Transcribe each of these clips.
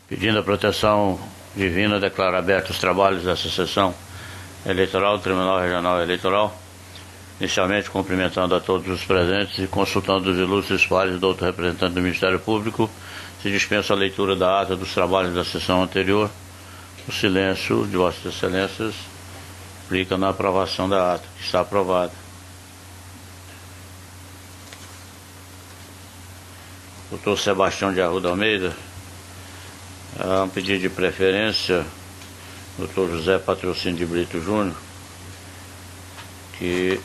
Pedindo a proteção divina, declaro abertos os trabalhos dessa sessão eleitoral do Tribunal Regional Eleitoral, inicialmente cumprimentando a todos os presentes e consultando os ilustres pares do outro representante do Ministério Público, se dispensa a leitura da ata dos trabalhos da sessão anterior. O silêncio de Vossas Excelências implica na aprovação da ata, que está aprovada. Doutor Sebastião de Arruda Almeida, há um pedido de preferência, doutor José Patrocínio de Brito Júnior, que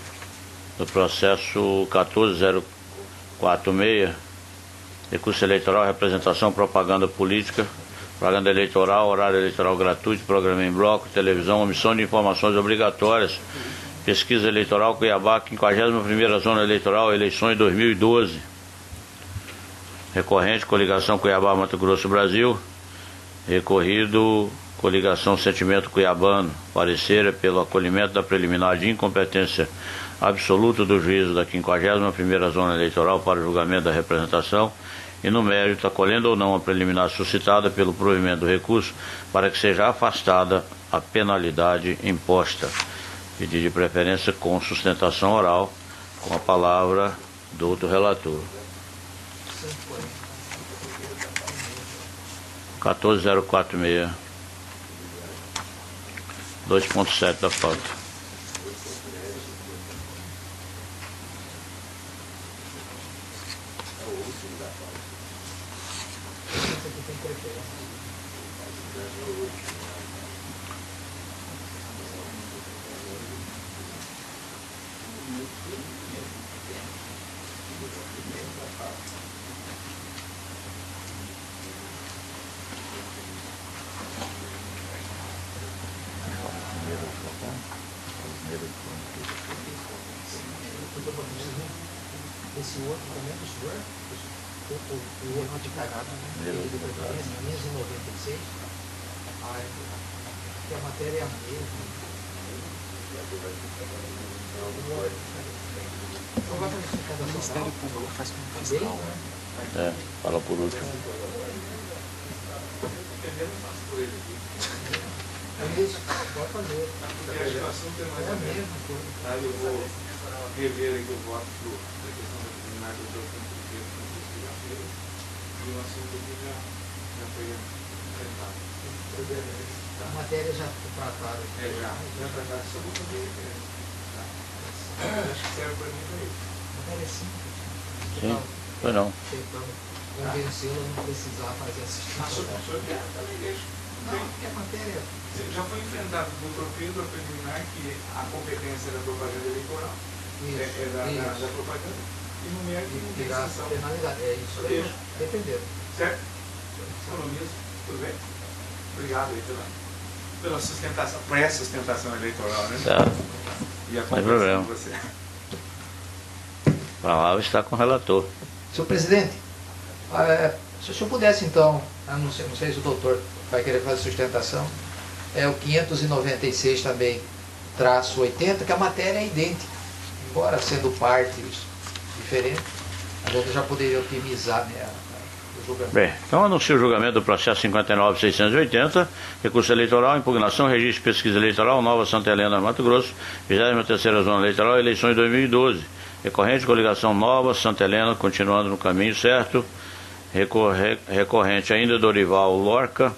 no processo 14046, recurso eleitoral, representação, propaganda política, propaganda eleitoral, horário eleitoral gratuito, programa em bloco, televisão, omissão de informações obrigatórias, pesquisa eleitoral Cuiabá, 51ª Zona Eleitoral, eleições 2012. Recorrente, coligação Cuiabá, Mato Grosso, Brasil. Recorrido, coligação Sentimento Cuiabano. Parecer pelo acolhimento da preliminar de incompetência absoluta do juízo da 51ª Zona Eleitoral para o julgamento da representação e, no mérito, acolhendo ou não a preliminar suscitada pelo provimento do recurso para que seja afastada a penalidade imposta. Pedido de preferência com sustentação oral, com a palavra do outro relator. 14046, 2.7 da pauta. Esse outro também do senhor, o outro de cagada, de preferência, 1596, que a matéria é a mesma. O Ministério Público faz como fiscal, né? Fala por último. É isso, pode fazer. É a mesma coisa. Eu vou rever aqui o voto da questão da preliminar do Dr. Francisco segunda-feira, e o assunto aqui já foi tratado. A matéria já foi tratada. Já tratado, só vou fazer referência. Acho que serve para mim para isso. A matéria é simples. Sim, foi não. Tentando convencê-la a não precisar fazer assistência. O senhor quer também deixa. Não, porque a matéria... Já foi enfrentado do Dr. Pedro a preliminar que a competência da propaganda eleitoral da propaganda e no mérito não tem sanção. Penalidade, é isso aí, dependendo. Certo? Economia, tudo bem? Obrigado aí pela sustentação, pré-sustentação eleitoral, né? Tá. E a Sem problema. com você. A palavra está com o relator. Senhor presidente, se o senhor pudesse então, não sei se o doutor vai querer fazer sustentação, é o 596 também, traço 80, que a matéria é idêntica, embora sendo partes diferentes, a gente já poderia otimizar, né, o julgamento. Bem, então anuncio o julgamento do processo 59.680, recurso eleitoral, impugnação, registro de pesquisa eleitoral, Nova Santa Helena, Mato Grosso, 23ª Zona Eleitoral, eleições 2012. Recorrente, coligação Nova Santa Helena, continuando no caminho certo. Recorrente ainda Dorival Lorca.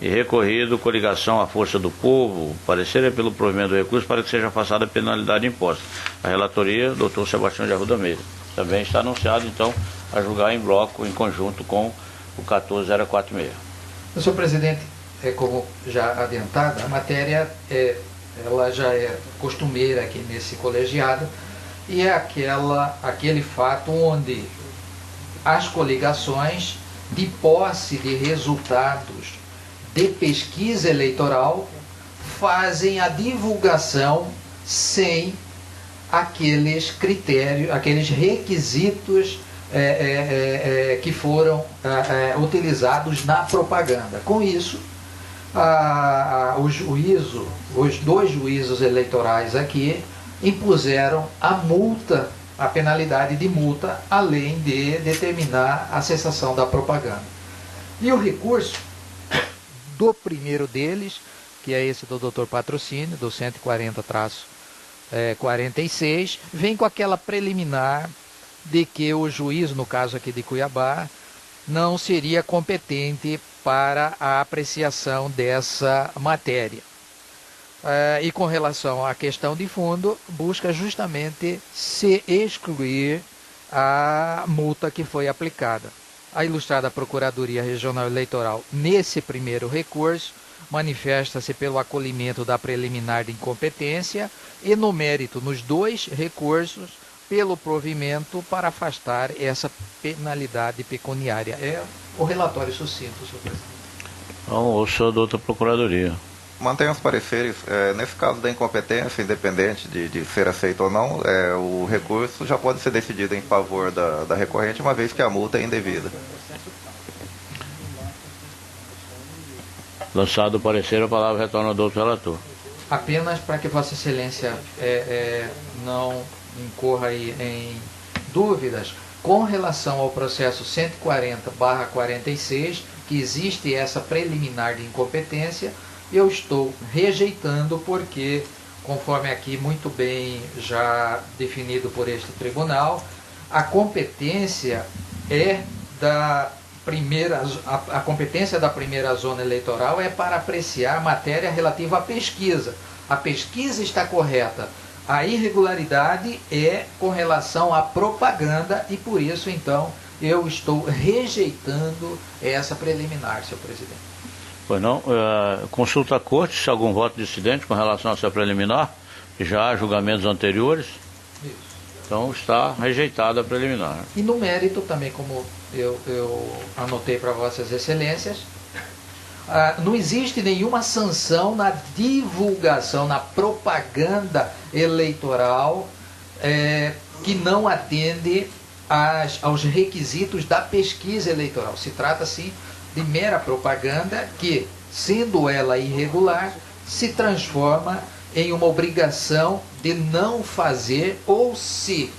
E recorrido, coligação à Força do Povo, parecer é pelo provimento do recurso para que seja afastada a penalidade imposta. A relatoria, doutor Sebastião de Arruda Almeida. Também está anunciado, então, a julgar em bloco, em conjunto com o 14046. Senhor presidente, como já adiantado, a matéria ela já é costumeira aqui nesse colegiado, e é aquele fato onde as coligações, de posse de resultados de pesquisa eleitoral, fazem a divulgação sem aqueles critérios, aqueles requisitos que foram utilizados na propaganda. Com isso, os dois juízos eleitorais aqui impuseram a multa, a penalidade de multa, além de determinar a cessação da propaganda. E o recurso do primeiro deles, que é esse do Dr. Patrocínio, do 140-46, vem com aquela preliminar de que o juiz, no caso aqui de Cuiabá, não seria competente para a apreciação dessa matéria. E com relação à questão de fundo, busca justamente se excluir a multa que foi aplicada. A ilustrada Procuradoria Regional Eleitoral, nesse primeiro recurso, manifesta-se pelo acolhimento da preliminar de incompetência e, no mérito, nos dois recursos, pelo provimento para afastar essa penalidade pecuniária. É o relatório sucinto, senhor presidente. Então, ouço a doutora Procuradoria. Mantenho os pareceres. Nesse caso da incompetência, independente de ser aceito ou não, o recurso já pode ser decidido em favor da recorrente, uma vez que a multa é indevida. Lançado o parecer, a palavra retorna ao doutor relator. Apenas para que Vossa Excelência não incorra aí em dúvidas, com relação ao processo 140/46, que existe essa preliminar de incompetência, eu estou rejeitando porque, conforme aqui muito bem já definido por este tribunal, a competência é da primeira, a competência da primeira zona eleitoral é para apreciar matéria relativa à pesquisa. A pesquisa está correta. A irregularidade é com relação à propaganda e por isso, então, eu estou rejeitando essa preliminar, senhor presidente. Pois não, consulta a corte se há algum voto dissidente com relação a essa preliminar, já há julgamentos anteriores. Isso. Então está rejeitada a preliminar. E no mérito também, como eu anotei para Vossas Excelências, não existe nenhuma sanção na divulgação, na propaganda eleitoral que não atende aos requisitos da pesquisa eleitoral. Se trata, sim, de mera propaganda que, sendo ela irregular, se transforma em uma obrigação de não fazer ou, se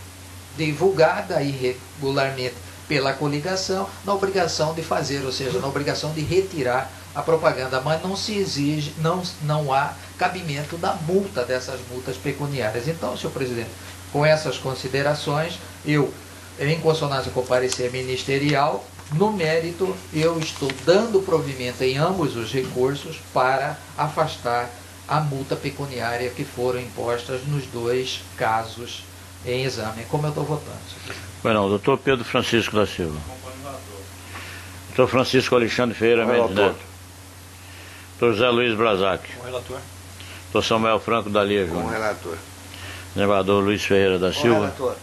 divulgada irregularmente pela coligação, na obrigação de fazer, ou seja, na obrigação de retirar a propaganda, mas não se exige, não há cabimento da multa, dessas multas pecuniárias. Então, senhor presidente, com essas considerações, eu, em consonância com o parecer ministerial, no mérito, eu estou dando provimento em ambos os recursos para afastar a multa pecuniária que foram impostas nos dois casos em exame. Como eu estou votando? Pois não, doutor Pedro Francisco da Silva. Doutor Francisco Alexandre Ferreira Mendes Neto. Doutor José Luiz Brazac. Com relator. Doutor Samuel Franco da Lia Júnior. Com relator. Desembargador Luiz Ferreira da Silva. Com relator.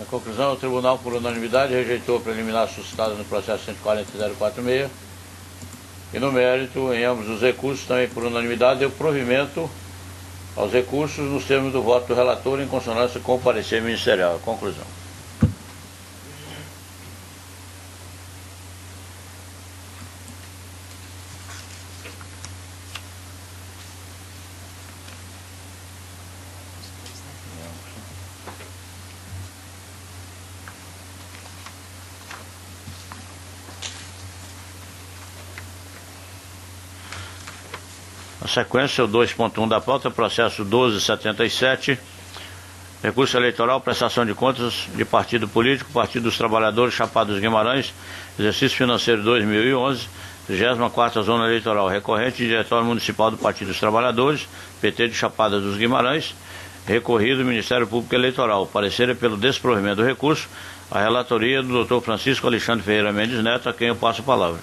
Em conclusão, o tribunal, por unanimidade, rejeitou a preliminar suscitada no processo 140.046 e, no mérito, em ambos os recursos, também por unanimidade, deu provimento aos recursos nos termos do voto do relator em consonância com o parecer ministerial. Conclusão. Na sequência, o 2.1 da pauta, processo 1277, recurso eleitoral, prestação de contas de partido político, Partido dos Trabalhadores, Chapada dos Guimarães, exercício financeiro 2011, 34ª Zona Eleitoral, recorrente, Diretório Municipal do Partido dos Trabalhadores, PT de Chapada dos Guimarães, recorrido Ministério Público Eleitoral. Parecer é pelo desprovimento do recurso, a relatoria do Dr. Francisco Alexandre Ferreira Mendes Neto, a quem eu passo a palavra.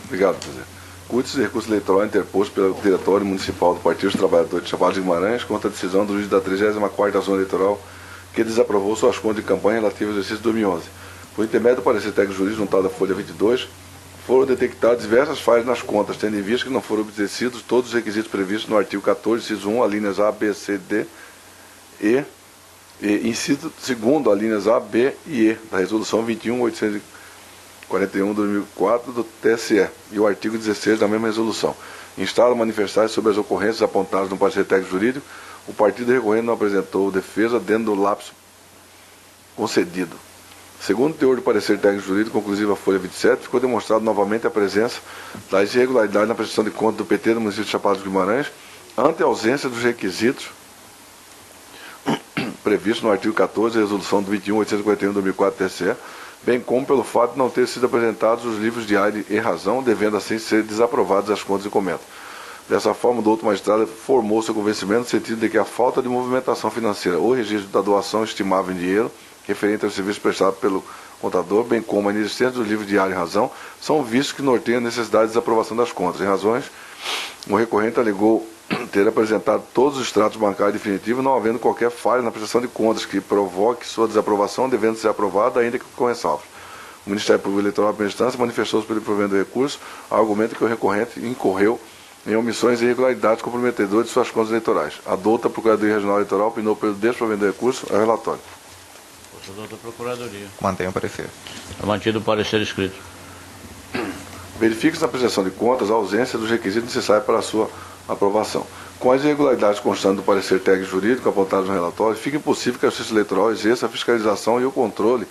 Obrigado, presidente. Curte-se recurso eleitoral interposto pelo Diretório Municipal do Partido dos Trabalhadores de Chapada dos Guimarães contra a decisão do juiz da 34ª Zona Eleitoral que desaprovou suas contas de campanha relativas ao exercício 2011. Por intermédio do parecer técnico jurídico juntado à folha 22, foram detectadas diversas falhas nas contas, tendo em vista que não foram obedecidos todos os requisitos previstos no artigo 14, inciso 1, alíneas A, B, C, D e inciso 2, alíneas A, B e E, da Resolução 21.845 41/2004 do TSE e o artigo 16 da mesma resolução. Instala manifestar-se sobre as ocorrências apontadas no parecer técnico jurídico. O partido recorrente não apresentou defesa dentro do lapso concedido. Segundo o teor do parecer técnico jurídico conclusivo à folha 27, ficou demonstrado novamente a presença das irregularidades na prestação de contas do PT do município de Chapada dos Guimarães, ante a ausência dos requisitos previstos no artigo 14 da resolução do 21.841/2004 TSE, bem como pelo fato de não ter sido apresentados os livros de área e razão, devendo assim ser desaprovadas as contas e comentas. Dessa forma, o doutor magistrado formou seu convencimento no sentido de que a falta de movimentação financeira ou registro da doação estimável em dinheiro referente ao serviço prestado pelo contador, bem como a inexistência dos livros de área e razão, são vistos que norteiam a necessidade de desaprovação das contas. Em razões, o recorrente alegou ter apresentado todos os extratos bancários definitivos, não havendo qualquer falha na prestação de contas que provoque sua desaprovação, devendo ser aprovada, ainda que com ressalvas. O Ministério Público Eleitoral, à primeira instância, manifestou-se pelo provimento do recurso, argumento que o recorrente incorreu em omissões e irregularidades comprometedoras de suas contas eleitorais. A douta Procuradoria Regional Eleitoral opinou pelo desprovimento do recurso ao relatório. Doutor Procuradoria. Mantenha o parecer. É mantido o parecer escrito. Verifique-se na prestação de contas a ausência dos requisitos necessários para a sua aprovação. Com as irregularidades constantes do parecer técnico jurídico apontadas no relatório, fica impossível que a Justiça Eleitoral exerça a fiscalização e o controle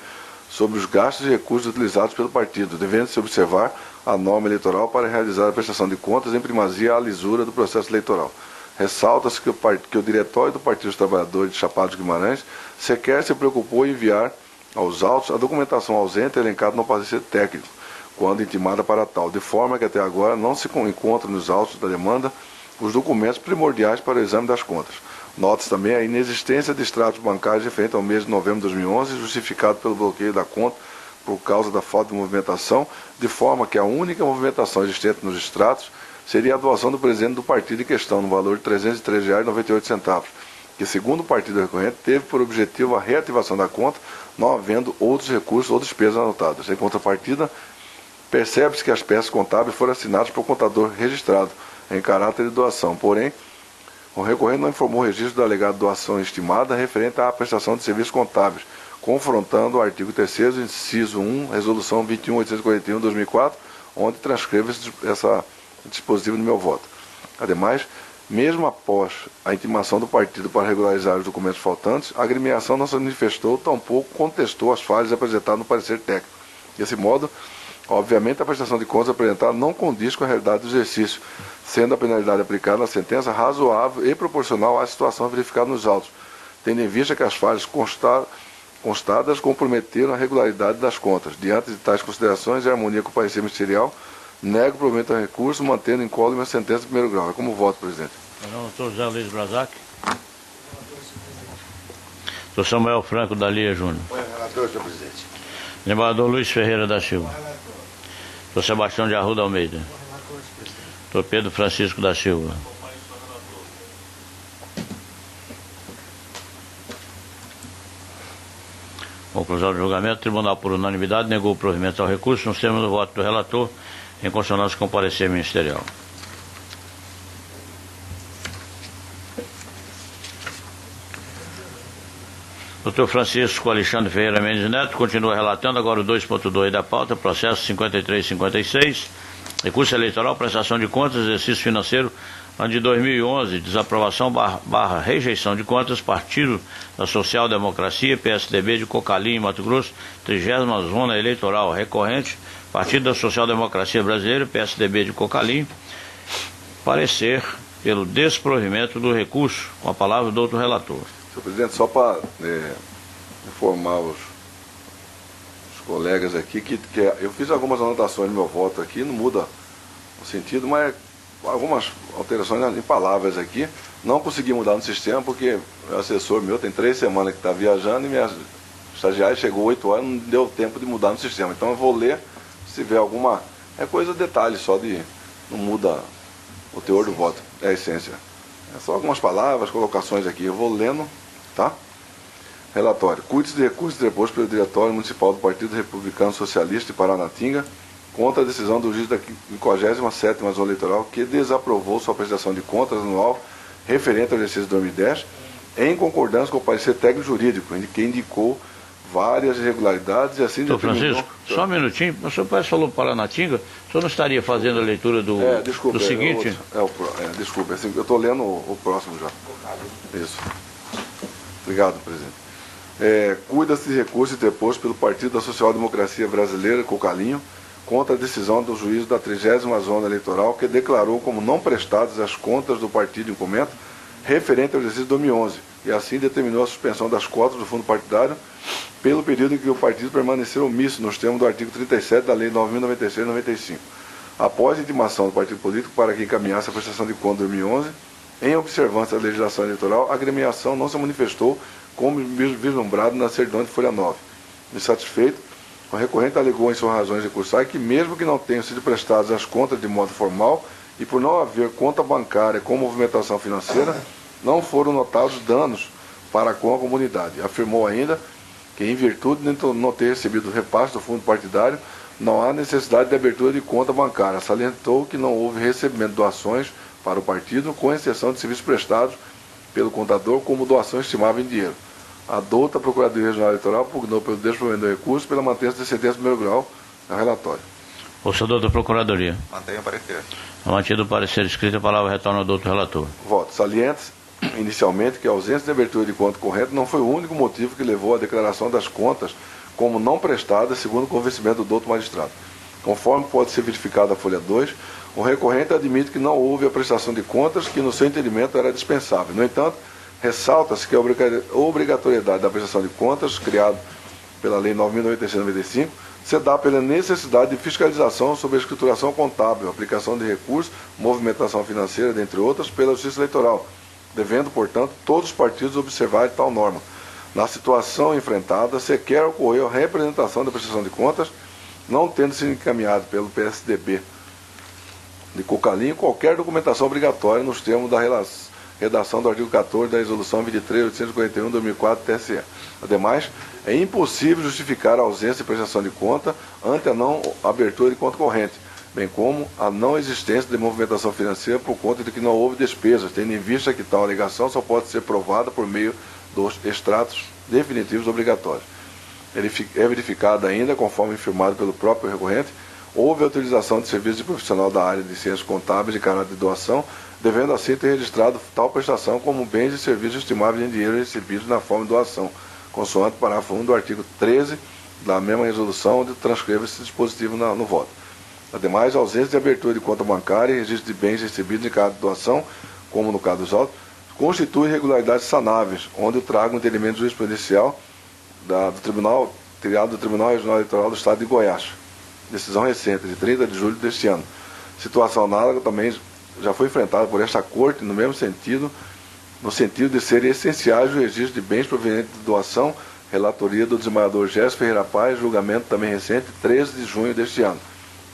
sobre os gastos e recursos utilizados pelo partido, devendo-se observar a norma eleitoral para realizar a prestação de contas em primazia à lisura do processo eleitoral. Ressalta-se que o Diretório do Partido dos Trabalhadores de Chapada dos Guimarães sequer se preocupou em enviar aos autos a documentação ausente elencada no parecer técnico, quando intimada para tal, de forma que até agora não se encontram nos autos da demanda os documentos primordiais para o exame das contas. Nota-se também a inexistência de extratos bancários referentes ao mês de novembro de 2011, justificado pelo bloqueio da conta por causa da falta de movimentação, de forma que a única movimentação existente nos extratos seria a doação do presidente do partido em questão, no valor de R$ 303,98, que, segundo o partido recorrente, teve por objetivo a reativação da conta, não havendo outros recursos ou despesas anotadas. Em contrapartida, percebe-se que as peças contábeis foram assinadas pelo contador registrado, em caráter de doação. Porém, o recorrente não informou o registro da alegada doação estimada referente à prestação de serviços contábeis, confrontando o artigo 3º, inciso 1, resolução 21.841/2004, onde transcrevo esse dispositivo no meu voto. Ademais, mesmo após a intimação do partido para regularizar os documentos faltantes, a agremiação não se manifestou, tampouco contestou as falhas apresentadas no parecer técnico. Desse modo, obviamente, a prestação de contas apresentada não condiz com a realidade do exercício, sendo a penalidade aplicada na sentença razoável e proporcional à situação verificada nos autos, tendo em vista que as falhas constadas comprometeram a regularidade das contas. Diante de tais considerações e harmonia com o parecer ministerial, nego o provimento ao recurso, mantendo incólume a sentença de primeiro grau. É como voto, presidente. Doutor José Luiz Brazac. Doutor Samuel Franco da Lia Júnior. Relator, senhor presidente. Desembargador Luiz Ferreira da Silva. Doutor Sebastião de Arruda Almeida. Doutor Pedro Francisco da Silva. Conclusão do julgamento. O tribunal, por unanimidade, negou o provimento ao recurso nos termos do voto do relator, em consonância com o parecer ministerial. Doutor Francisco Alexandre Ferreira Mendes Neto continua relatando agora o 2.2 da pauta, processo 5356, recurso eleitoral, prestação de contas, exercício financeiro, ano de 2011, desaprovação barra rejeição de contas, Partido da Social Democracia, PSDB de Cocalim, Mato Grosso, 30ª Zona Eleitoral recorrente, Partido da Social Democracia Brasileira, PSDB de Cocalim, parecer pelo desprovimento do recurso. Com a palavra o doutor relator. Senhor presidente, só para informar os colegas aqui que eu fiz algumas anotações no meu voto aqui, não muda o sentido, mas algumas alterações em palavras aqui. Não consegui mudar no sistema porque o assessor meu tem 3 semanas que está viajando e minha estagiária chegou 8 horas, não deu tempo de mudar no sistema. Então eu vou ler, se tiver alguma... É coisa, detalhe só de... Não muda o teor do voto, é a essência. É só algumas palavras, colocações aqui. Eu vou lendo, tá? Relatório. Cuide-se de recurso deposto pelo Diretório Municipal do Partido Republicano Socialista de Paranatinga contra a decisão do juiz da 57ª Zona Eleitoral que desaprovou sua prestação de contas anual referente ao exercício de 2010 em concordância com o parecer técnico jurídico, que indicou várias irregularidades e assim Doutor determinou... Francisco, só um minutinho. O senhor parece que falou Paranatinga. O senhor não estaria fazendo a leitura do seguinte? Desculpa, eu estou lendo o próximo já. Isso. Obrigado, presidente. Cuida-se de recurso interposto pelo Partido da Social Democracia Brasileira, Cocalinho, contra a decisão do juízo da 30ª Zona Eleitoral, que declarou como não prestadas as contas do partido em comento referente ao exercício de 2011, e assim determinou a suspensão das cotas do fundo partidário pelo período em que o partido permaneceu omisso nos termos do artigo 37 da Lei 9.096/95. Após a intimação do partido político para que encaminhasse a prestação de contas de 2011, em observância da legislação eleitoral, a agremiação não se manifestou como vislumbrado na certidão de folha 9. Insatisfeito, o recorrente alegou em suas razões recursais que, mesmo que não tenham sido prestadas as contas de modo formal e por não haver conta bancária com movimentação financeira, não foram notados danos para com a comunidade. Afirmou ainda que, em virtude de não ter recebido o repasse do fundo partidário, não há necessidade de abertura de conta bancária. Salientou que não houve recebimento de doações para o partido, com exceção de serviços prestados pelo contador como doação estimável em dinheiro. A douta Procuradoria Regional Eleitoral pugnou pelo desprovimento do recurso pela mantença de sentença de primeiro grau no relatório. O senhor da Procuradoria. Mantenha o parecer. Mantido o parecer escrito, a palavra retorna ao doutor relator. Voto. Salientes, inicialmente, que a ausência de abertura de conta corrente não foi o único motivo que levou à declaração das contas como não prestadas, segundo o convencimento do doutor magistrado. Conforme pode ser verificado na folha 2, o recorrente admite que não houve a prestação de contas, que no seu entendimento era dispensável. No entanto, ressalta-se que a obrigatoriedade da prestação de contas, criada pela Lei 9.096/95, se dá pela necessidade de fiscalização sobre a escrituração contábil, aplicação de recursos, movimentação financeira, dentre outras, pela Justiça Eleitoral, devendo, portanto, todos os partidos observar tal norma. Na situação enfrentada, sequer ocorreu a representação da prestação de contas, não tendo sido encaminhado pelo PSDB de Cocalinho qualquer documentação obrigatória nos termos da redação do artigo 14 da Resolução 23.841/2004 TSE. Ademais, é impossível justificar a ausência de prestação de conta ante a não abertura de conta corrente, bem como a não existência de movimentação financeira por conta de que não houve despesas, tendo em vista que tal alegação só pode ser provada por meio dos extratos definitivos obrigatórios. É verificado ainda, conforme informado pelo próprio recorrente, houve a utilização de serviços de profissional da área de ciências contábeis de caráter de doação, devendo assim ter registrado tal prestação como bens e serviços estimáveis em dinheiro recebidos na forma de doação, consoante o parágrafo 1 do artigo 13 da mesma resolução, onde transcreve esse dispositivo no voto. Ademais, a ausência de abertura de conta bancária e registro de bens recebidos em caráter de doação, como no caso dos autos, constitui irregularidades sanáveis, onde eu trago um entendimento jurisprudencial do Tribunal Regional Eleitoral do Estado de Goiás. Decisão recente, de 30 de julho deste ano. Situação análoga também já foi enfrentada por esta Corte no mesmo sentido, no sentido de serem essenciais o registro de bens provenientes de doação, relatoria do desembargador Gerson Ferreira Paz, julgamento também recente, 13 de junho deste ano.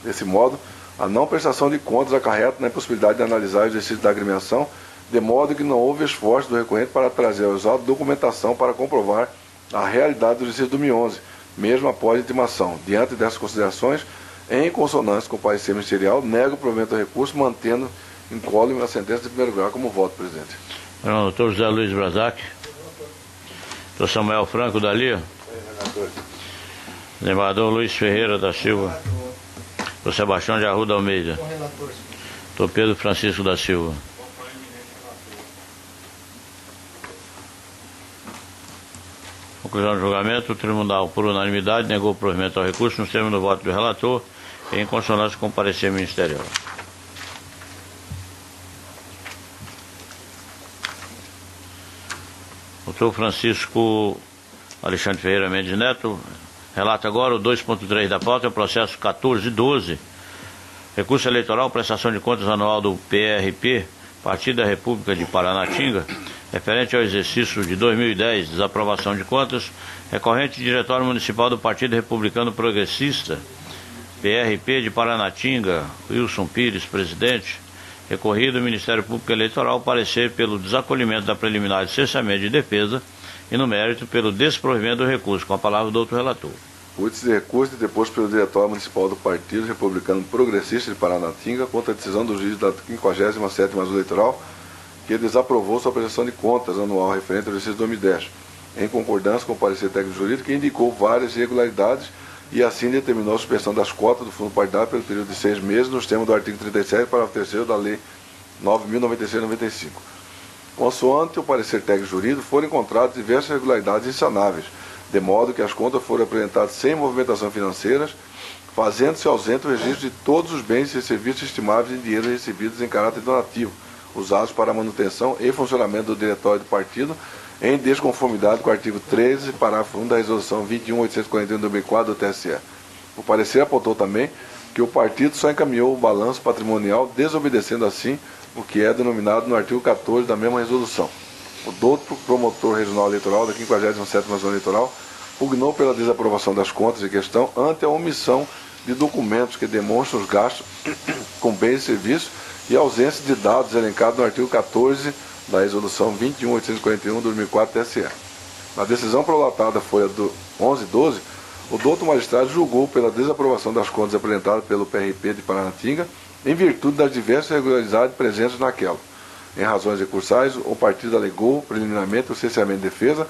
Desse modo, a não prestação de contas acarreta na impossibilidade de analisar o exercício da agremiação, de modo que não houve esforço do recorrente para trazer aos autos documentação para comprovar a realidade do exercício de 2011, mesmo após a intimação. Diante dessas considerações, em consonância com o parecer ministerial, nego o provimento do recurso, mantendo incólume a sentença de primeiro grau como voto, presidente. Doutor José Luiz Brazac. Doutor Samuel Franco Dali. Desembargador Luiz Ferreira da Silva. Doutor Sebastião de Arruda Almeida. Doutor Pedro Francisco da Silva. Conclusão do julgamento, o tribunal, por unanimidade, negou o provimento ao recurso nos termos do voto do relator, em consonância com o parecer ministerial. Doutor Francisco Alexandre Ferreira Mendes Neto relata agora o 2.3 da pauta, é o processo 1412, recurso eleitoral, prestação de contas anual do PRP, Partido da República de Paranatinga, referente ao exercício de 2010, desaprovação de contas, recorrente Diretório Municipal do Partido Republicano Progressista, PRP de Paranatinga, Wilson Pires, presidente, recorrido Ministério Público Eleitoral, parecer pelo desacolhimento da preliminar de cessamento de defesa e, no mérito, pelo desprovimento do recurso. Com a palavra o doutor relator. O índice de recurso deposto pelo Diretório Municipal do Partido Republicano Progressista de Paranatinga contra a decisão do juiz da 57ª Zona Eleitoral, que desaprovou sua prestação de contas anual referente ao exercício de 2010. em concordância com o parecer técnico jurídico, que indicou várias irregularidades e assim determinou a suspensão das cotas do fundo partidário pelo período de 6 meses, nos termos do artigo 37, parágrafo 3º da Lei 9.096/95. Consoante o parecer técnico jurídico, foram encontradas diversas irregularidades insanáveis, de modo que as contas foram apresentadas sem movimentação financeiras, fazendo-se ausente o registro de todos os bens e serviços estimáveis em dinheiro recebidos em caráter donativo, usados para a manutenção e funcionamento do diretório do partido, em desconformidade com o artigo 13, parágrafo 1 da Resolução 21.841/2004 do TSE. O parecer apontou também que o partido só encaminhou o balanço patrimonial, desobedecendo assim o que é denominado no artigo 14 da mesma resolução. O douto promotor regional eleitoral da 57ª Zona Eleitoral pugnou pela desaprovação das contas em questão ante a omissão de documentos que demonstram os gastos com bens e serviços e a ausência de dados elencados no artigo 14 da Resolução 21.841/2004 TSE. Na decisão prolatada folha do 11/12, o douto magistrado julgou pela desaprovação das contas apresentadas pelo PRP de Paranatinga em virtude das diversas irregularidades presentes naquela. Em razões recursais, o partido alegou preliminarmente o cerceamento de defesa,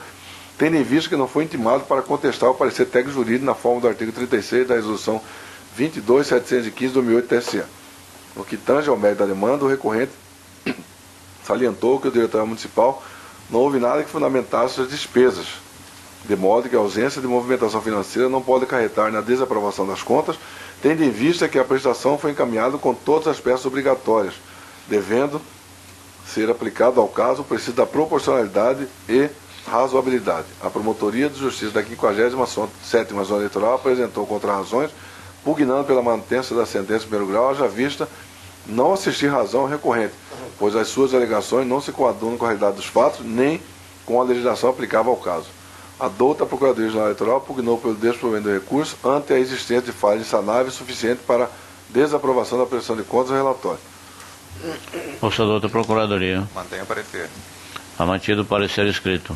tendo em vista que não foi intimado para contestar o parecer técnico jurídico na forma do artigo 36 da Resolução 22.715/2008 TSE. No que tange ao mérito da demanda, o recorrente salientou que o diretório municipal não houve nada que fundamentasse as despesas, de modo que a ausência de movimentação financeira não pode acarretar na desaprovação das contas, tendo em vista que a prestação foi encaminhada com todas as peças obrigatórias, devendo ser aplicado ao caso o princípio da proporcionalidade e razoabilidade. A Promotoria de Justiça da 57ª Zona Eleitoral apresentou contra-razões, pugnando pela manutenção da sentença de primeiro grau, haja vista não assistir razão ao recorrente, pois as suas alegações não se coadunam com a realidade dos fatos, nem com a legislação aplicável ao caso. A douta Procuradoria Regional Eleitoral pugnou pelo desprovimento do recurso ante a existência de falhas insanáveis suficiente para desaprovação da prestação de contas do relatório. Ouça a douta Procuradoria. Mantenha o parecer. Está mantido o parecer escrito.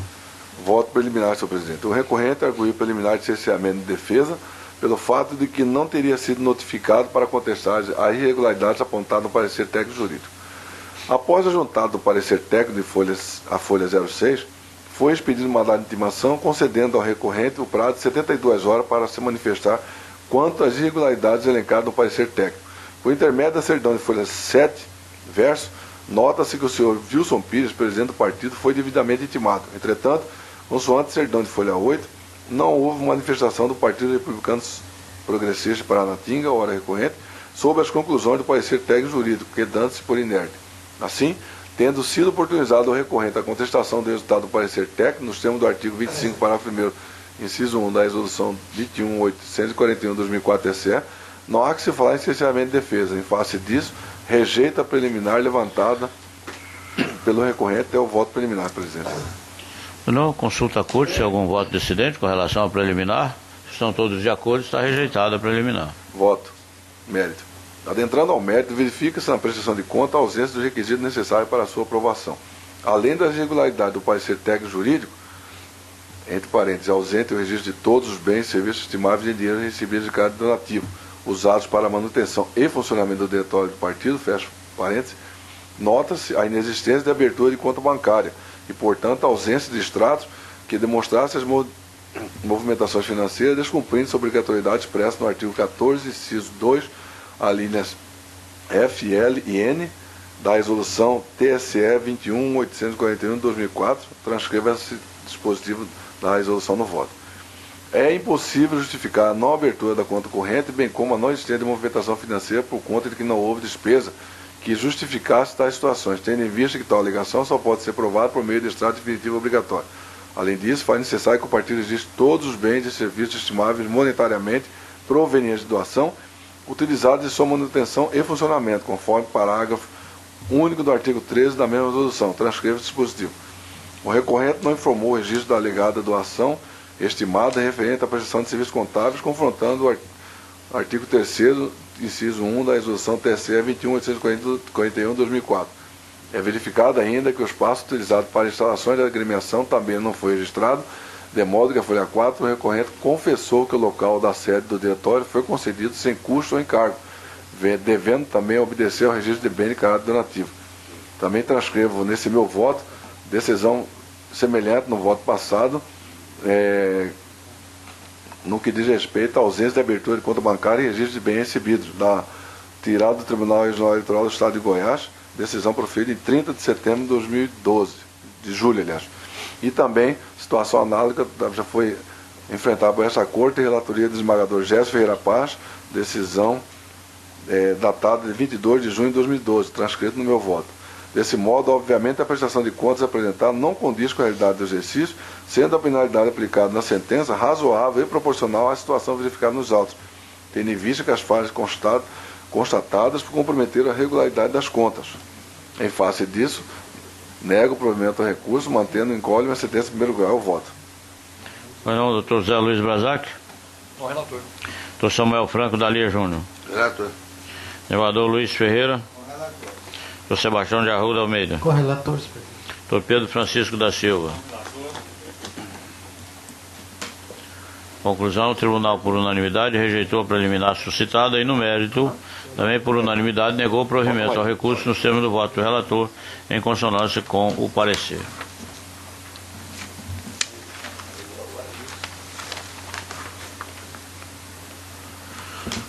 Voto preliminar, senhor presidente. O recorrente arguiu preliminar de cerceamento de defesa pelo fato de que não teria sido notificado para contestar as irregularidades apontadas no parecer técnico jurídico. Após a juntada do parecer técnico à folha 06, foi expedido mandado de intimação concedendo ao recorrente o prazo de 72 horas para se manifestar quanto às irregularidades elencadas no parecer técnico. Por intermédio da certidão de folha 7, verso, nota-se que o senhor Wilson Pires, presidente do partido, foi devidamente intimado. Entretanto, consoante a certidão de folha 8, não houve manifestação do Partido Republicano Progressista de Paranatinga, hora recorrente, sobre as conclusões do parecer técnico jurídico, quedando-se por inerte. Assim, tendo sido oportunizado ao recorrente a contestação do resultado do parecer técnico, nos termos do artigo 25, parágrafo 1º, inciso 1 da Resolução 21.841/2004 TSE, não há que se falar em cerceamento de defesa. Em face disso, rejeita a preliminar levantada pelo recorrente até o voto preliminar, presidente. Não consulta a corte se há algum voto dissidente com relação à preliminar. Estão todos de acordo, está rejeitada a preliminar. Voto. Mérito. Adentrando ao mérito, verifica-se na prestação de conta a ausência dos requisitos necessários para a sua aprovação. Além das irregularidades do parecer técnico jurídico, entre parênteses, ausente o registro de todos os bens e serviços estimáveis em dinheiro recebidos de caráter donativo, usados para a manutenção e funcionamento do diretório do partido, fecha parênteses, nota-se a inexistência de abertura de conta bancária e, portanto, a ausência de extratos que demonstrassem as movimentações financeiras, descumprindo-se a obrigatoriedade expressa no artigo 14, inciso 2, alíneas F, L e N da Resolução TSE 21.841/2004, transcreva esse dispositivo da resolução no voto. É impossível justificar a não abertura da conta corrente, bem como a não existência de movimentação financeira por conta de que não houve despesa que justificasse tais situações, tendo em vista que tal alegação só pode ser provada por meio de extrato definitivo obrigatório. Além disso, faz necessário que o partido registre todos os bens e serviços estimáveis monetariamente provenientes de doação, utilizados em sua manutenção e funcionamento, conforme parágrafo único do artigo 13 da mesma resolução, transcreva o dispositivo. O recorrente não informou o registro da alegada doação estimada referente à prestação de serviços contábeis, confrontando o artigo 3º, inciso 1 da Resolução TSE 21.841/2004. É verificado ainda que o espaço utilizado para instalações de agremiação também não foi registrado, de modo que a folha 4, o recorrente confessou que o local da sede do diretório foi concedido sem custo ou encargo, devendo também obedecer ao registro de bem de caráter donativo. Também transcrevo nesse meu voto decisão semelhante no voto passado, no que diz respeito à ausência de abertura de conta bancária e registro de bens recebidos, da tirada do Tribunal Regional Eleitoral do Estado de Goiás, decisão proferida em 30 de setembro de 2012, de julho, aliás. E também, situação análoga, já foi enfrentada por essa corte e relatoria do desembargador Gerson Ferreira Paz, decisão datada de 22 de junho de 2012, transcrito no meu voto. Desse modo, obviamente, a prestação de contas apresentada não condiz com a realidade do exercício, sendo a penalidade aplicada na sentença razoável e proporcional à situação verificada nos autos, tendo em vista que as falhas constatadas comprometeram a regularidade das contas. Em face disso, nego o provimento ao recurso, mantendo incólume a sentença em primeiro grau. Eu voto. Pois não, doutor Zé Luiz Brazac. Bom, relator. Doutor Samuel Franco Dalia Júnior. Relator. Desembargador Luiz Ferreira. Bom, relator. Doutor Sebastião de Arruda Almeida. Com relator, senhor presidente. Doutor Pedro Francisco da Silva. Conclusão, o tribunal, por unanimidade, rejeitou a preliminar suscitada e, no mérito, também por unanimidade, negou o provimento ao recurso nos termos do voto do relator, em consonância com o parecer.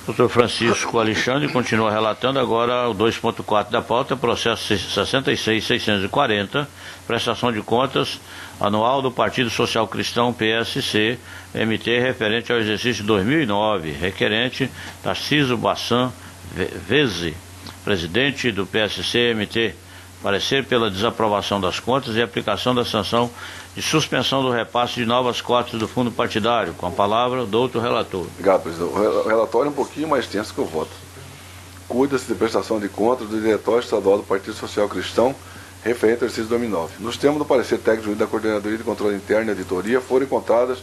Doutor Francisco Alexandre continua relatando agora o 2.4 da pauta, processo 66.640, prestação de contas anual do Partido Social Cristão PSC, MT, referente ao exercício 2009, requerente Tarciso Bassan Veze, presidente do PSC MT, parecer pela desaprovação das contas e aplicação da sanção de suspensão do repasse de novas cotas do fundo partidário. Com a palavra, o doutor relator. Obrigado, presidente. O relatório é um pouquinho mais tenso que o voto. Cuida-se de prestação de contas do Diretório Estadual do Partido Social Cristão, referente ao exercício 2009. Nos termos do parecer técnico jurídico da Coordenadoria de Controle Interno e Auditoria, foram encontradas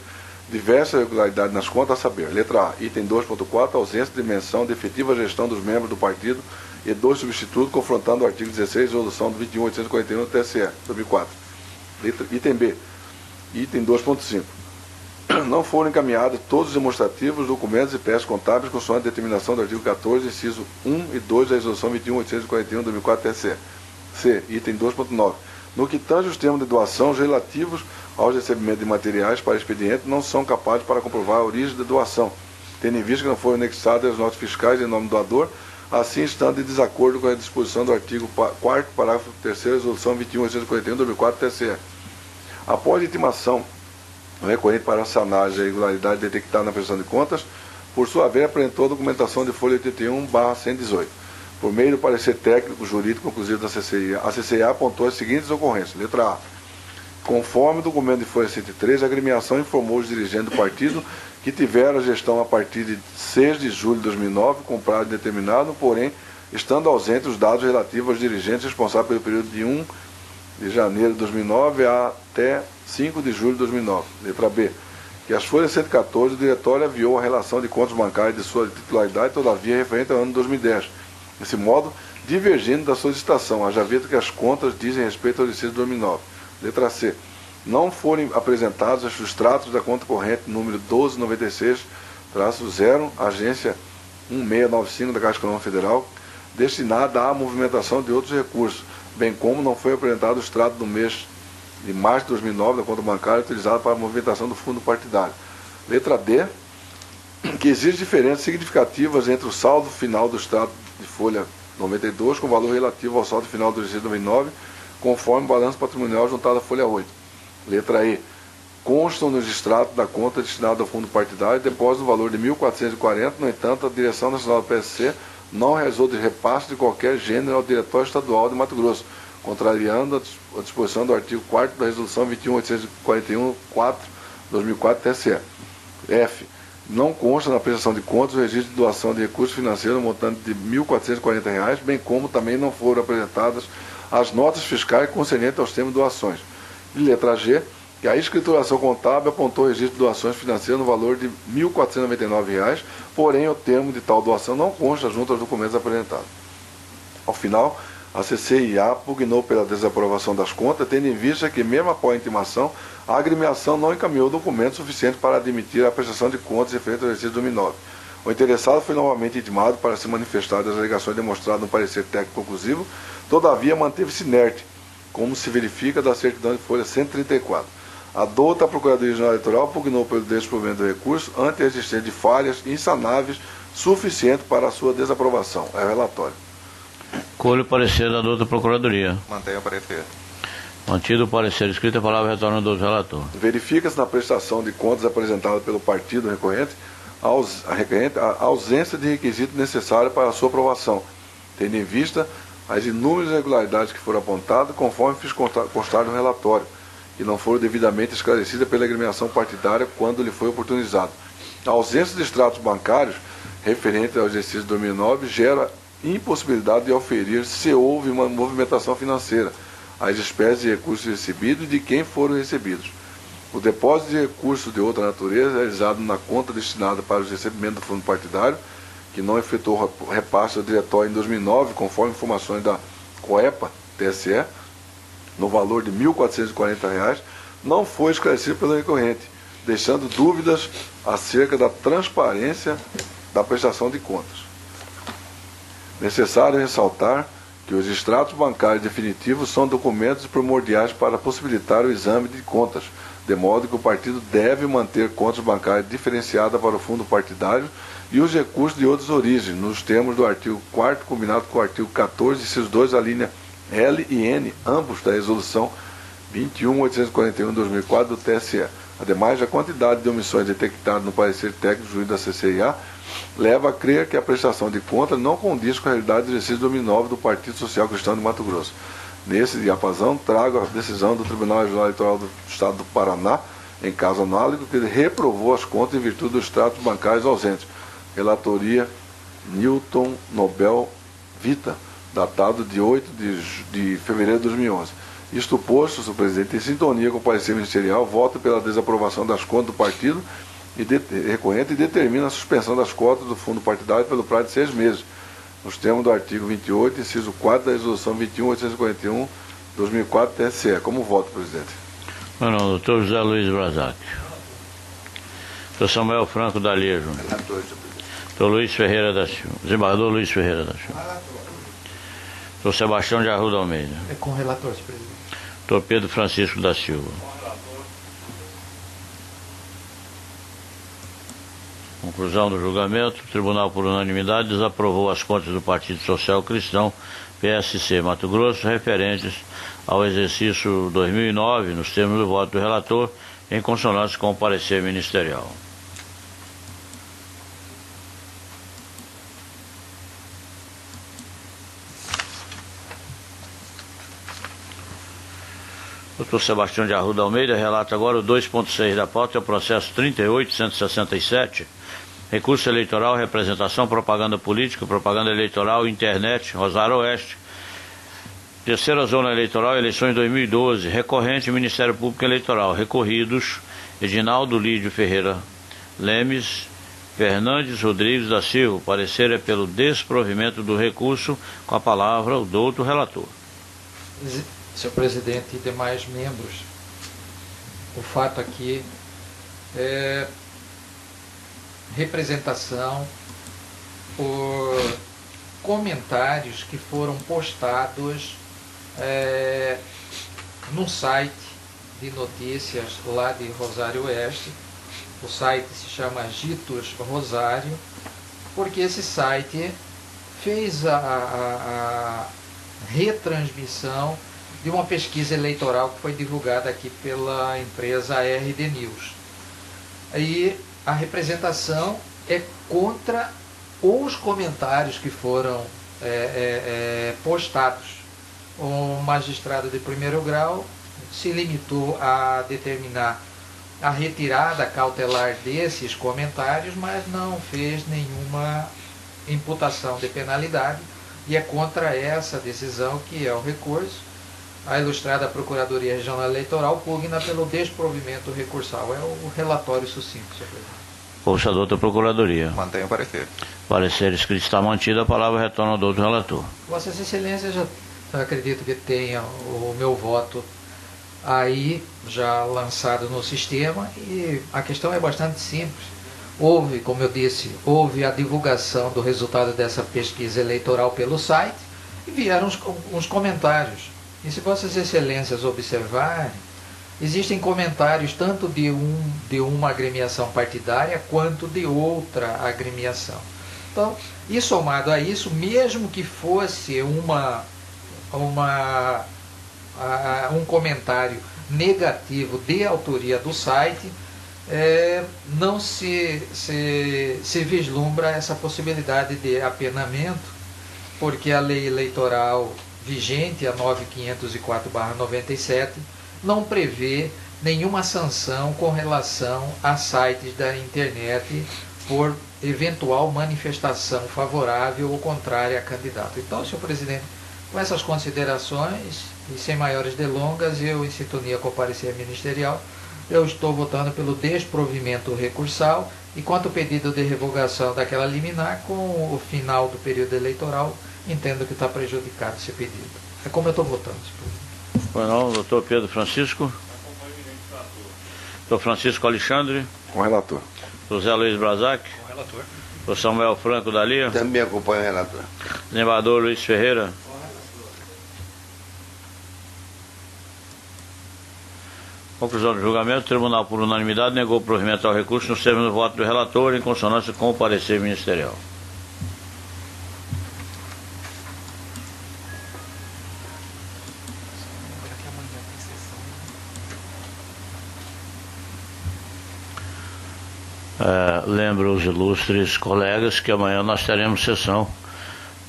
diversas irregularidades nas contas, a saber, letra A, item 2.4, ausência de menção de efetiva gestão dos membros do partido e dois substitutos, confrontando o artigo 16, resolução do 21.841 do TSE, 2004. Item B, item 2.5. Não foram encaminhados todos os demonstrativos, documentos e peças contábeis consoante a determinação do artigo 14, inciso 1 e 2 da resolução 21.841 do 2004 TSE. C, item 2.9. No que tange os termos de doação, os relativos aos recebimentos de materiais para expediente não são capazes para comprovar a origem da doação, tendo em vista que não foram anexadas as notas fiscais em nome do doador, assim estando em desacordo com a disposição do artigo 4º, parágrafo 3º, resolução 21.841 do 2004 TSE. Após a intimação recorrente para a sanagem da irregularidade detectada na prestação de contas, por sua vez apresentou a documentação de folha 81/118. Por meio do parecer técnico jurídico conclusivo da CCIA, a CCIA apontou as seguintes ocorrências. Letra A. Conforme o documento de folha 103, a agremiação informou os dirigentes do partido que tiveram a gestão a partir de 6 de julho de 2009, com prazo determinado, porém, estando ausentes os dados relativos aos dirigentes responsáveis pelo período de 1 de janeiro de 2009 até 5 de julho de 2009. Letra B. Que as folhas 114, o diretório aviou a relação de contas bancárias de sua titularidade, todavia referente ao ano de 2010. Desse modo, divergindo da solicitação, haja visto que as contas dizem respeito ao exercício de 2009. Letra C. Não forem apresentados os extratos da conta corrente número 1296-0, agência 1695 da Caixa Econômica Federal, destinada à movimentação de outros recursos, bem como não foi apresentado o extrato do mês de março de 2009 da conta bancária utilizada para a movimentação do fundo partidário. Letra D. Que existe diferenças significativas entre o saldo final do extrato de folha 92 com o valor relativo ao saldo final do exercício 2009, conforme o balanço patrimonial juntado à folha 8. Letra E. Constam nos extratos da conta destinada ao fundo partidário depósito no valor de 1.440, no entanto, a Direção Nacional do PSC não realizou de repasse de qualquer gênero ao Diretório Estadual de Mato Grosso, contrariando a disposição do artigo 4º da Resolução 21.841/2004 TSE. F. Não consta na prestação de contas o registro de doação de recursos financeiros no montante de R$ 1.440, bem como também não foram apresentadas as notas fiscais concernentes aos termos de doações. E letra G, que a escrituração contábil apontou o registro de doações financeiras no valor de R$ 1.499, porém o termo de tal doação não consta junto aos documentos apresentados. Ao final, a CCIA pugnou pela desaprovação das contas, tendo em vista que, mesmo após a intimação, a agremiação não encaminhou documentos suficientes para admitir a prestação de contas referente ao exercício 2009. O interessado foi novamente intimado para se manifestar das alegações demonstradas no parecer técnico conclusivo, todavia manteve-se inerte, como se verifica da certidão de folha 134. A douta Procuradoria-Geral Eleitoral pugnou pelo desprovimento do recurso ante a existência de falhas insanáveis suficiente para a sua desaprovação. É o relatório. Colho o parecer da douta Procuradoria. Mantenho o parecer. Mantido o parecer escrito, a palavra retorna ao doutor relator. Verifica-se na prestação de contas apresentada pelo partido recorrente a ausência de requisito necessário para a sua aprovação, tendo em vista as inúmeras irregularidades que foram apontadas, conforme fiz constar no relatório, que não foram devidamente esclarecidas pela agremiação partidária quando lhe foi oportunizado. A ausência de extratos bancários referente ao exercício de 2009 gera impossibilidade de oferir se houve uma movimentação financeira, as espécies de recursos recebidos e de quem foram recebidos. O depósito de recursos de outra natureza é realizado na conta destinada para os recebimentos do fundo partidário, que não efetuou repasse ao diretório em 2009, conforme informações da COEPA, TSE, no valor de R$ 1.440, não foi esclarecido pelo recorrente, deixando dúvidas acerca da transparência da prestação de contas. Necessário ressaltar que os extratos bancários definitivos são documentos primordiais para possibilitar o exame de contas, de modo que o partido deve manter contas bancárias diferenciadas para o fundo partidário e os recursos de outras origens, nos termos do artigo 4º, combinado com o artigo 14, inciso 2, a linha L e N, ambos da resolução 21.841/2004 do TSE. Ademais, a quantidade de omissões detectadas no parecer técnico jurídico da CCIA leva a crer que a prestação de contas não condiz com a realidade do exercício 2009 do Partido Social Cristão de Mato Grosso. Nesse diapasão, trago a decisão do Tribunal Regional Eleitoral do Estado do Paraná, em caso análogo, que reprovou as contas em virtude dos extratos bancários ausentes. Relatoria Newton Nobel Vita, datado de 8 de fevereiro de 2011. Isto posto, senhor presidente, em sintonia com o parecer ministerial, voto pela desaprovação das contas do partido recorrente e determina a suspensão das cotas do fundo partidário pelo prazo de 6 meses, nos termos do artigo 28, inciso 4 da resolução 21.841/2004 TSE. Como voto, presidente? Meu nome, doutor José Luiz Brazac. Doutor Samuel Franco Daliejo. Doutor Luiz Ferreira da Silva. Desembargador Luiz Ferreira da Silva. Doutor Sebastião de Arruda Almeida. É com o relator, senhor presidente. Doutor Pedro Francisco da Silva. Conclusão do julgamento. O tribunal, por unanimidade, desaprovou as contas do Partido Social Cristão, PSC Mato Grosso, referentes ao exercício 2009, nos termos do voto do relator, em consonância com o parecer ministerial. Doutor Sebastião de Arruda Almeida relata agora o 2.6 da pauta, é o processo 38.167, recurso eleitoral, representação, propaganda política, propaganda eleitoral, internet, Rosário Oeste, terceira zona eleitoral, eleições 2012, recorrente Ministério Público Eleitoral, recorridos, Edinaldo Lídio Ferreira Lemes, Fernandes Rodrigues da Silva. O parecer é pelo desprovimento do recurso. Com a palavra o doutor relator. Senhor presidente e demais membros, o fato aqui é representação por comentários que foram postados no site de notícias lá de Rosário Oeste. O site se chama Agitos Rosário, porque esse site fez a retransmissão de uma pesquisa eleitoral que foi divulgada aqui pela empresa RD News. Aí a representação é contra os comentários que foram postados. O magistrado de primeiro grau se limitou a determinar a retirada cautelar desses comentários, mas não fez nenhuma imputação de penalidade, e é contra essa decisão que é o recurso. A ilustrada Procuradoria Regional Eleitoral pugna pelo desprovimento recursal. É o relatório sucinto, senhor presidente. Ouça a doutora Procuradoria. Mantenho o parecer. Parecer escrito está mantido, a palavra retorna ao doutor relator. Vossas Excelências, já acredito que tenha o meu voto aí já lançado no sistema, e a questão é bastante simples. Houve, como eu disse, houve a divulgação do resultado dessa pesquisa eleitoral pelo site e vieram uns comentários. E se Vossas Excelências observarem, existem comentários tanto de uma agremiação partidária quanto de outra agremiação. Então, e somado a isso, mesmo que fosse um comentário negativo de autoria do site, não se vislumbra essa possibilidade de apenamento, porque a lei eleitoral vigente, a 9504/97, não prevê nenhuma sanção com relação a sites da internet por eventual manifestação favorável ou contrária a candidato. Então, senhor presidente, com essas considerações e sem maiores delongas, eu, em sintonia com o parecer ministerial, eu estou votando pelo desprovimento recursal, e quanto ao pedido de revogação daquela liminar, com o final do período eleitoral, entendo que está prejudicado esse pedido. É como eu estou votando, senhor presidente. Pois não, doutor Pedro Francisco. Doutor Francisco Alexandre. Com o relator. José Luiz Brazac. Com o relator. Doutor Samuel Franco Dalia. Também acompanho o relator. Desembargador Luiz Ferreira. Conclusão do julgamento, o tribunal, por unanimidade, negou o provimento ao recurso nos termos do voto do relator, em consonância com o parecer ministerial. Lembro os ilustres colegas que amanhã nós teremos sessão.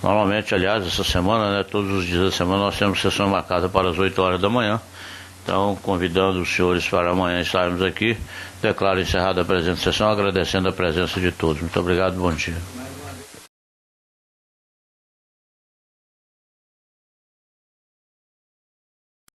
Normalmente, aliás, essa semana, todos os dias da semana, nós temos sessão marcada para as 8 horas da manhã. Então, convidando os senhores para amanhã estarmos aqui, declaro encerrada a presente sessão, agradecendo a presença de todos. Muito obrigado, bom dia.